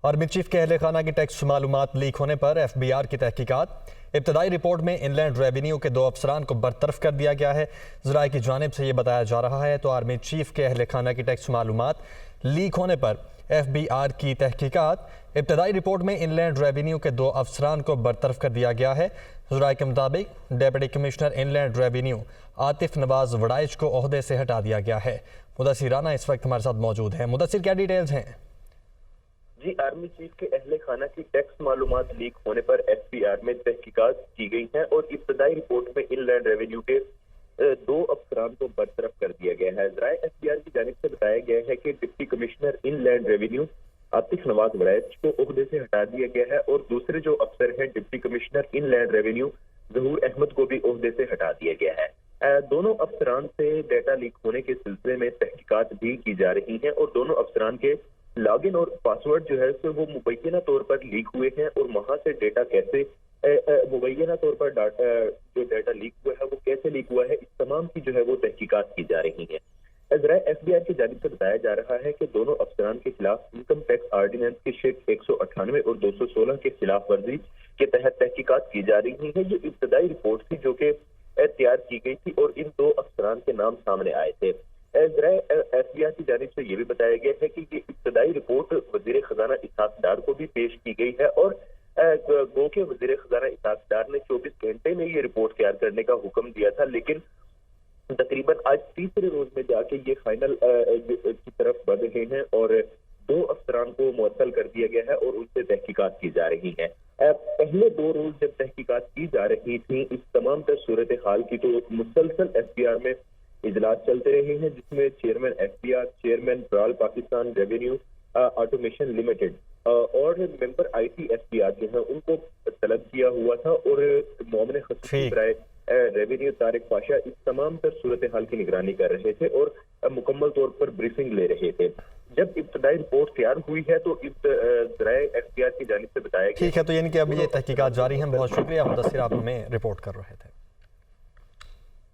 Army chief کے اہل خانہ کی ٹیکس معلومات لیک ہونے پر ایف بی آر کی تحقیقات۔ ابتدائی رپورٹ میں ان لینڈ ریونیو کے 2 افسران کو برطرف کر دیا گیا ہے۔ ذرائع کی جانب سے یہ بتایا جا رہا ہے تو آرمی چیف کے اہل خانہ کی ٹیکس معلومات لیک ہونے پر ایف بی آر کی تحقیقات۔ ابتدائی رپورٹ میں ان لینڈ ریونیو کے 2 افسران کو برطرف کر دیا گیا ہے۔ ذرائع کے مطابق ڈیپٹی کمشنر ان لینڈ ریونیو عاطف نواز وڑائچ کو عہدے سے ہٹا دیا گیا ہے۔ مدثر رانا اس وقت ہمارے ساتھ موجود ہیں۔ مدثر، کیا ڈیٹیلز ہیں؟ جی، آرمی چیف کے اہل خانہ کی ٹیکس معلومات لیک ہونے پر ایف بی آر میں تحقیقات کی گئی ہیں اور ابتدائی رپورٹ میں ان لینڈ ریونیو کے 2 افسران کو برطرف کر دیا گیا ہے۔ ذرائع ایف بی آر کی جانب سے بتایا گیا ہے کہ ڈپٹی کمشنر ان لینڈ ریونیو عاطف نواز وڑائچ کو عہدے سے ہٹا دیا گیا ہے اور دوسرے جو افسر ہیں ڈپٹی کمشنر ان لینڈ ریونیو ظہور احمد کو بھی عہدے سے ہٹا دیا گیا ہے۔ دونوں افسران سے ڈیٹا لیک ہونے کے سلسلے میں تحقیقات بھی کی جا رہی ہیں اور دونوں افسران کے لاگ ان اور پاسورڈ جو ہے وہ مبینہ طور پر لیک ہوئے ہیں اور وہاں سے ڈیٹا کیسے مبینہ طور پر جو ڈیٹا لیک ہوا ہے وہ کیسے لیک ہوا ہے، اس تمام کی جو ہے وہ تحقیقات کی جا رہی ہیں۔ ذرائع ایف بی آر کی جانب سے بتایا جا رہا ہے کہ دونوں افسران کے خلاف انکم ٹیکس آرڈیننس کے شیٹ 198 اور 216 کے خلاف ورزی کے تحت تحقیقات کی جا رہی ہیں۔ یہ ابتدائی رپورٹ تھی جو کہ تیار کی گئی تھی اور ان 2 افسران کے نام سامنے آئے تھے۔ ذرائع ایف بی آر کی جانب سے یہ بھی بتایا گیا ہے کہ یہ ابتدائی رپورٹ وزیر خزانہ اسحاق ڈار کو بھی پیش کی گئی ہے اور گو کہ وزیر خزانہ اسحاق ڈار نے 24 گھنٹے میں یہ رپورٹ تیار کرنے کا حکم دیا تھا، لیکن تقریباً آج تیسرے روز میں جا کے یہ فائنل کی طرف بڑھ رہے ہیں اور 2 افسران کو معطل کر دیا گیا ہے اور ان سے تحقیقات کی جا رہی ہیں۔ پہلے 2 روز جب تحقیقات کی جا رہی تھی اس تمام تر صورتحال کی تو مسلسل ایف بی آر میں اجلاس چلتے رہے ہیں، جس میں chairman F B R, chairman PRAL Pakistan revenue automation limited اور member I T F B R جو ہیں ان کو طلب کیا ہوا تھا اور معاون خصوصی برائے ریونیو طارق پاشا اس تمام تر صورتحال کی نگرانی کر رہے تھے اور مکمل طور پر بریفنگ لے رہے تھے۔ جب ابتدائی رپورٹ تیار ہوئی ہے تو ذرائع ایف بی آر کی جانب سے بتایا گیا۔ ٹھیک ہے، تو یعنی کہ اب یہ تحقیقات جاری ہیں۔ بہت شکریہ مدثر، آپ ہمیں رپورٹ کر رہے تھے۔